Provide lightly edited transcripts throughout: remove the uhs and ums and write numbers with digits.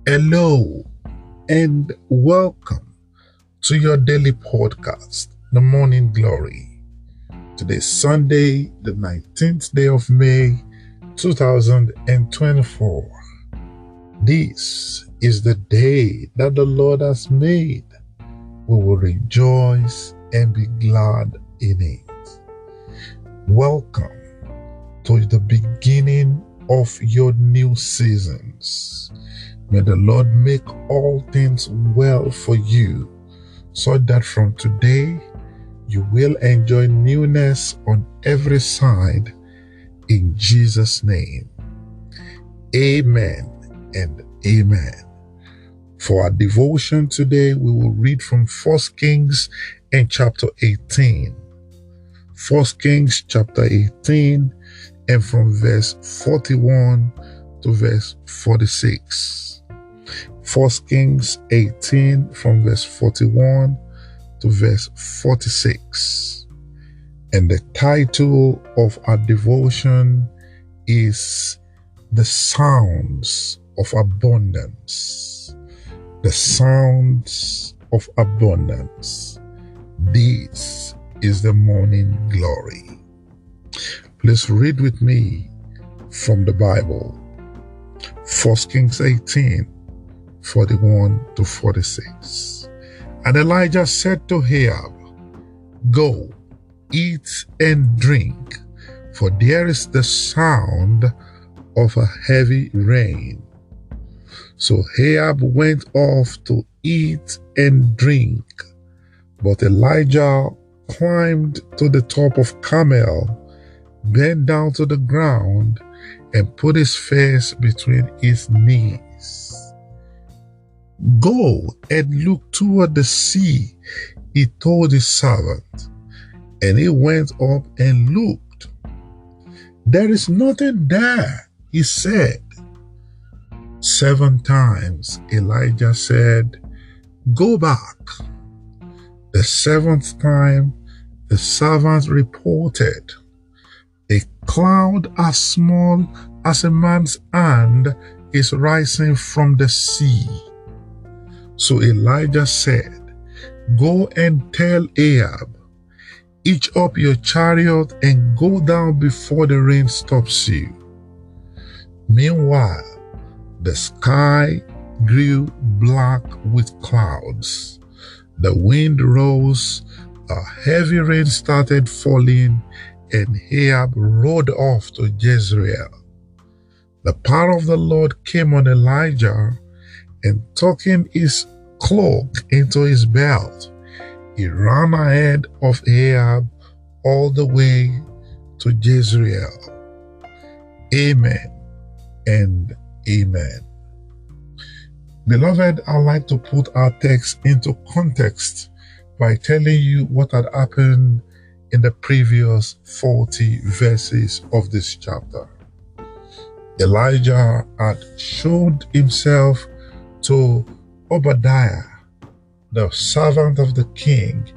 Hello and welcome to your daily podcast, The Morning Glory. Today is Sunday, the 19th day of May, 2024. This is the day that the Lord has made. We will rejoice and be glad in it. Welcome to the beginning of your new seasons. May the Lord make all things well for you, so that from today you will enjoy newness on every side in Jesus' name. Amen and amen. For our devotion today, we will read from 1 Kings and chapter 18. 1 Kings chapter 18 and from verse 41 to verse 46. 1 Kings 18 from verse 41 to verse 46. And the title of our devotion is The Sounds of Abundance. The Sounds of Abundance. This is the morning glory. Please read with me from the Bible. 1 Kings 18, 41 to 46. And Elijah said to Ahab, Go, eat and drink, for there is the sound of a heavy rain. So Ahab went off to eat and drink, but Elijah climbed to the top of Carmel, bent down to the ground, and put his face between his knees. Go and look toward the sea, he told his servant. And he went up and looked. There is nothing there, he said. 7 times Elijah said, Go back. The 7th time the servant reported, A cloud as small as a man's hand is rising from the sea. So Elijah said, Go and tell Ahab, hitch up your chariot and go down before the rain stops you. Meanwhile, the sky grew black with clouds. The wind rose, a heavy rain started falling, and Ahab rode off to Jezreel. The power of the Lord came on Elijah, and tucking his cloak into his belt, he ran ahead of Ahab all the way to Jezreel. Amen and amen. Beloved, I'd like to put our text into context by telling you what had happened in the previous 40 verses of this chapter. Elijah had showed himself to Obadiah, the servant of the king,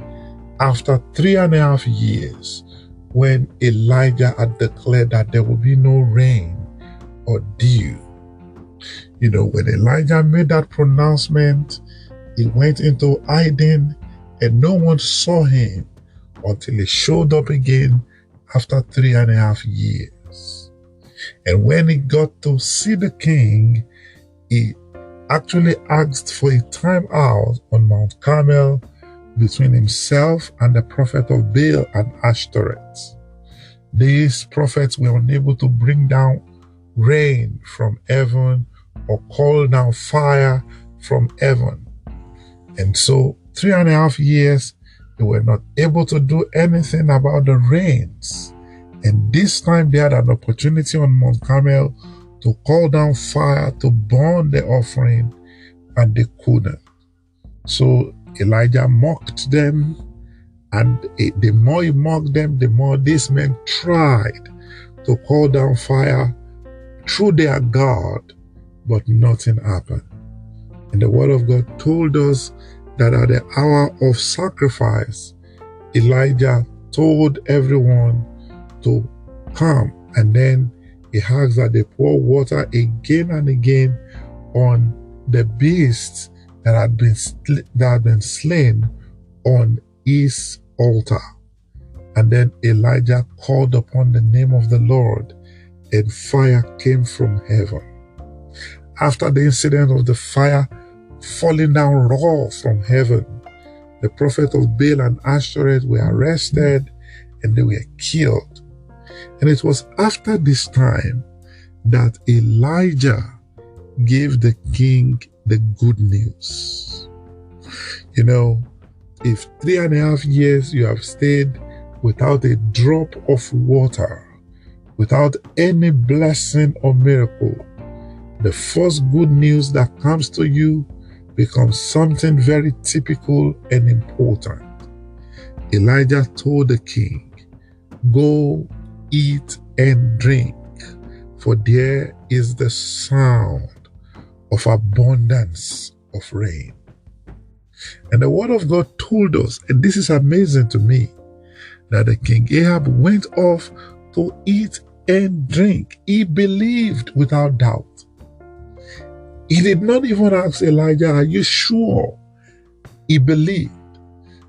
after 3.5 years, when Elijah had declared that there would be no rain or dew. When Elijah made that pronouncement, he went into hiding and no one saw him until he showed up again after 3.5 years. And when he got to see the king, he actually asked for a time out on Mount Carmel between himself and the prophet of Baal and Ashtoreth. These prophets were unable to bring down rain from heaven or call down fire from heaven. And so 3.5 years, they were not able to do anything about the rains. And this time they had an opportunity on Mount Carmel to call down fire to burn the offering, and they couldn't. So Elijah mocked them, and the more he mocked them, the more these men tried to call down fire through their God, but nothing happened. And the word of God told us that at the hour of sacrifice, Elijah told everyone to come, and then he asked that they pour water again and again on the beasts that had been slain on his altar. And then Elijah called upon the name of the Lord, and fire came from heaven. After the incident of the fire falling down raw from heaven, the prophet of Baal and Ashtoreth were arrested and they were killed. And it was after this time that Elijah gave the king the good news. You know, if 3.5 years you have stayed without a drop of water, without any blessing or miracle, the first good news that comes to you becomes something very typical and important. Elijah told the king, "Go eat and drink, for there is the sound of abundance of rain." And the word of God told us, and this is amazing to me, that the king Ahab went off to eat and drink. He believed without doubt. He did not even ask Elijah, "Are you sure?" He believed.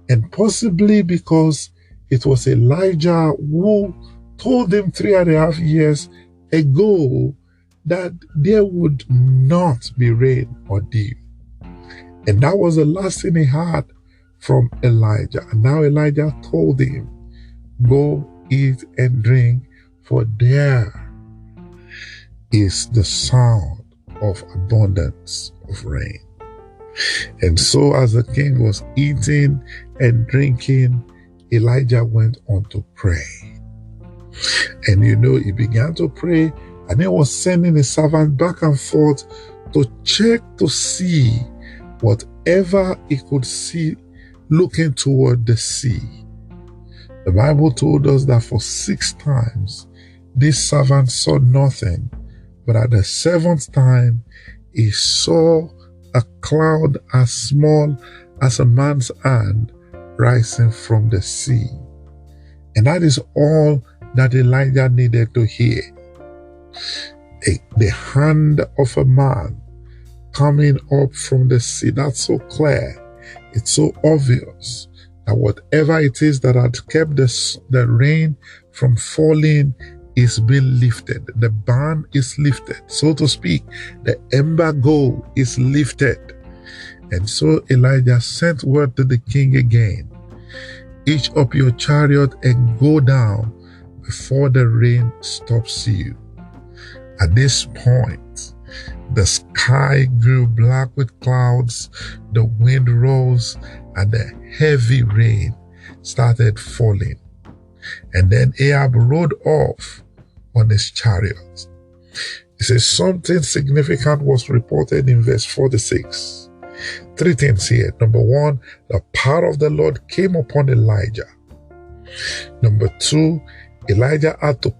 And possibly because it was Elijah who told him 3.5 years ago that there would not be rain or dew. And that was the last thing he heard from Elijah. And now Elijah told him, "Go eat and drink, for there is the sound of abundance of rain." And so as the king was eating and drinking, Elijah went on to pray. And he began to pray, and he was sending his servant back and forth to check to see whatever he could see looking toward the sea. The Bible told us that for 6 times this servant saw nothing, but at the 7th time he saw a cloud as small as a man's hand rising from the sea. And that is all that Elijah needed to hear. The hand of a man coming up from the sea. That's so clear. It's so obvious that whatever it is that had kept the rain from falling is being lifted. The ban is lifted, so to speak. The embargo is lifted. And so Elijah sent word to the king again, "Hitch up your chariot and go down before the rain stops you." At this point, the sky grew black with clouds, the wind rose, and the heavy rain started falling. And then Ahab rode off on his chariot. It says something significant was reported in verse 46. 3 things here. Number 1, the power of the Lord came upon Elijah. Number 2, Elijah had to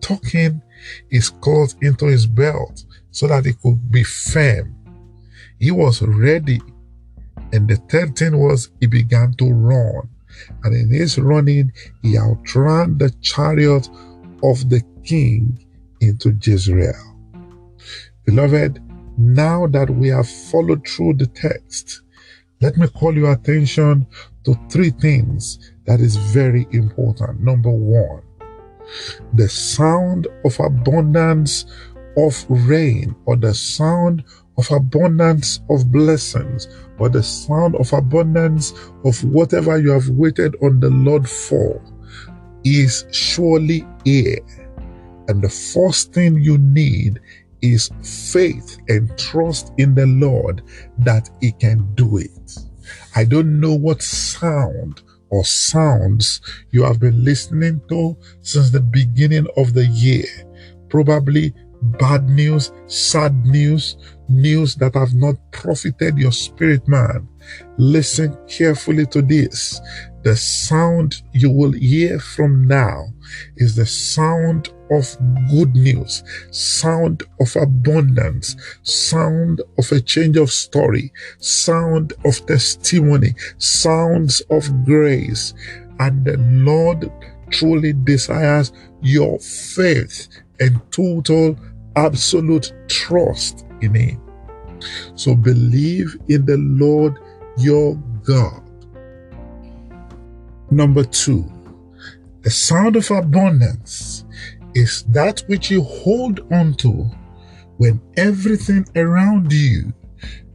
tuck in his clothes into his belt so that he could be firm. He was ready. And the 3rd thing was he began to run. And in his running, he outran the chariot of the king into Jezreel. Beloved, now that we have followed through the text, let me call your attention to 3 things that is very important. Number 1, the sound of abundance of rain, or the sound of abundance of blessings, or the sound of abundance of whatever you have waited on the Lord for, is surely here. And the first thing you need is faith and trust in the Lord that He can do it. I don't know what sound or sounds you have been listening to since the beginning of the year. Probably bad news, sad news, news that have not profited your spirit man. Listen carefully to this. The sound you will hear from now is the sound of good news, sound of abundance, sound of a change of story, sound of testimony, sounds of grace. And the Lord truly desires your faith and total, absolute trust in Him. So believe in the Lord your God. Number 2, the sound of abundance is that which you hold on to when everything around you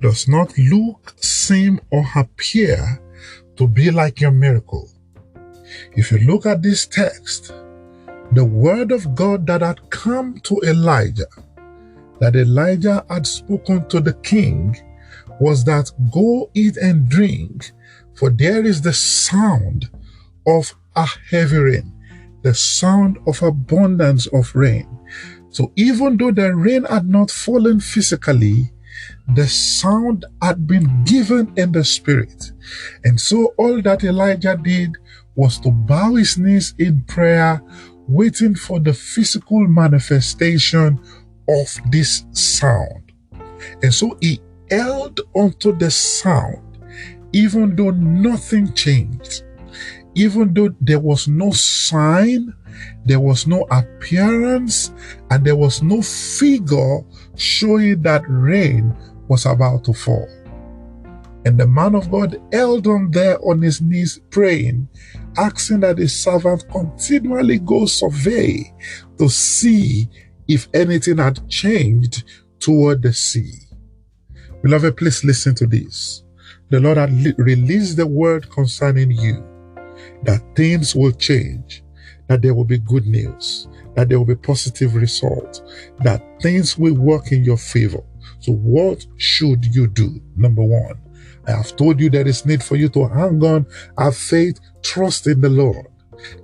does not look, seem, or appear to be like your miracle. If you look at this text, the word of God that had come to Elijah, that Elijah had spoken to the king, was that go eat and drink, for there is the sound of a heavy rain, the sound of abundance of rain. So even though the rain had not fallen physically, the sound had been given in the spirit. And so all that Elijah did was to bow his knees in prayer, waiting for the physical manifestation of this sound. And so he held onto the sound, even though nothing changed, even though there was no sign, there was no appearance, and there was no figure showing that rain was about to fall. And the man of God held on there on his knees praying, asking that his servant continually go survey to see if anything had changed toward the sea. Beloved, please listen to this. The Lord had released the word concerning you, that things will change, that there will be good news, that there will be positive results, that things will work in your favor. So what should you do? Number 1, I have told you there is need for you to hang on, have faith, trust in the Lord.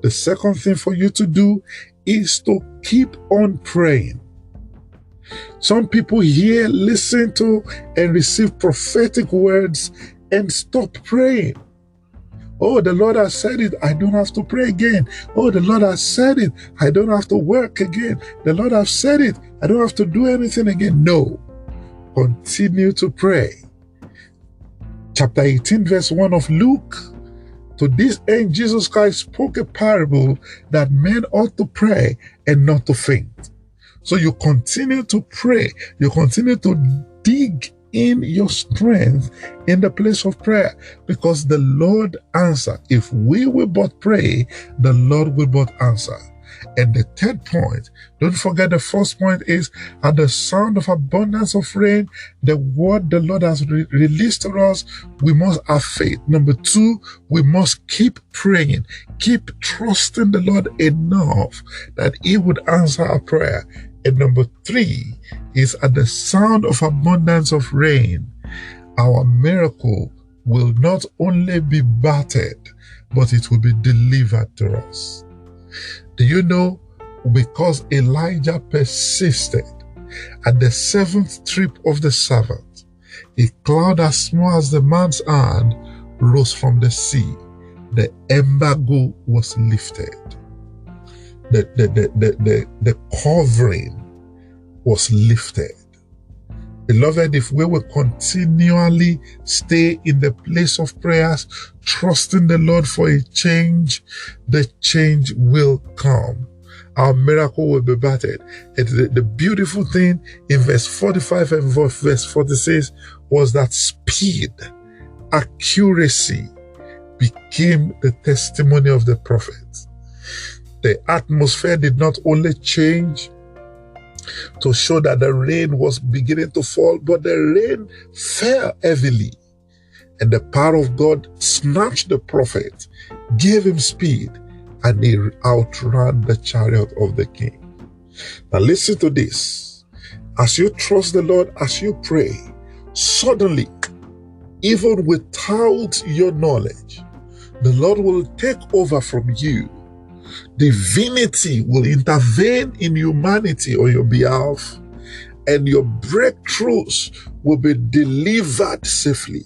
The second thing for you to do is to keep on praying. Some people hear, listen to, and receive prophetic words and stop praying. Oh, the Lord has said it, I don't have to pray again. Oh, the Lord has said it, I don't have to work again. The Lord has said it, I don't have to do anything again. No. Continue to pray. Chapter 18, verse 1 of Luke. To this end, Jesus Christ spoke a parable that men ought to pray and not to faint. So you continue to pray. You continue to dig in your strength in the place of prayer, because the Lord answers. If we will but pray, the Lord will but answer. And the third point, don't forget the first point is, at the sound of abundance of rain, the word the Lord has released to us, we must have faith. Number 2, we must keep praying, keep trusting the Lord enough that He would answer our prayer. And number 3 is, at the sound of abundance of rain, our miracle will not only be battered, but it will be delivered to us. Do you know, because Elijah persisted, at the 7th trip of the servant, a cloud as small as the man's hand rose from the sea. The embargo was lifted. The covering was lifted. Beloved, if we will continually stay in the place of prayers, trusting the Lord for a change, the change will come. Our miracle will be battered. And the beautiful thing in verse 45 and verse 46 was that speed, accuracy became the testimony of the prophet. The atmosphere did not only change to show that the rain was beginning to fall, but the rain fell heavily. And the power of God snatched the prophet, gave him speed, and he outran the chariot of the king. Now listen to this. As you trust the Lord, as you pray, suddenly, even without your knowledge, the Lord will take over from you. Divinity will intervene in humanity on your behalf, and your breakthroughs will be delivered safely,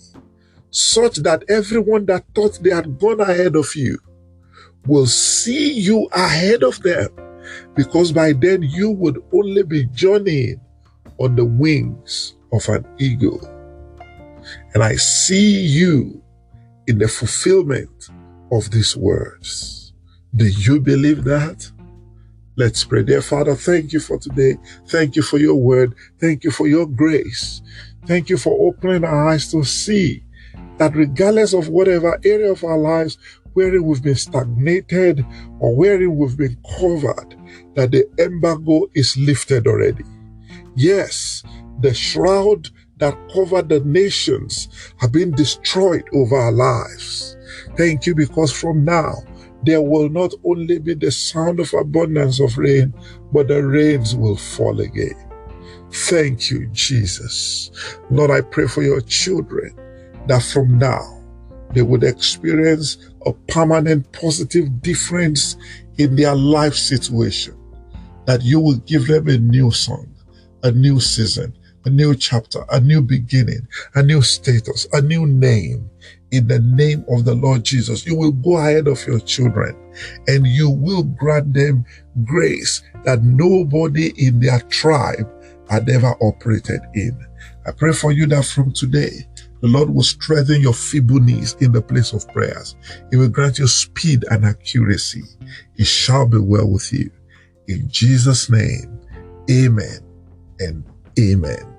such that everyone that thought they had gone ahead of you will see you ahead of them, because by then you would only be journeying on the wings of an eagle. And I see you in the fulfillment of these words. Do you believe that? Let's pray. Dear Father, thank you for today. Thank you for your word. Thank you for your grace. Thank you for opening our eyes to see that regardless of whatever area of our lives wherein we've been stagnated or wherein we've been covered, that the embargo is lifted already. Yes, the shroud that covered the nations have been destroyed over our lives. Thank you, because from now, there will not only be the sound of abundance of rain, but the rains will fall again. Thank you, Jesus. Lord, I pray for your children that from now, they would experience a permanent positive difference in their life situation, that you will give them a new song, a new season, a new chapter, a new beginning, a new status, a new name. In the name of the Lord Jesus, you will go ahead of your children and you will grant them grace that nobody in their tribe had ever operated in. I pray for you that from today, the Lord will strengthen your feeble knees in the place of prayers. He will grant you speed and accuracy. It shall be well with you. In Jesus' name, amen and amen.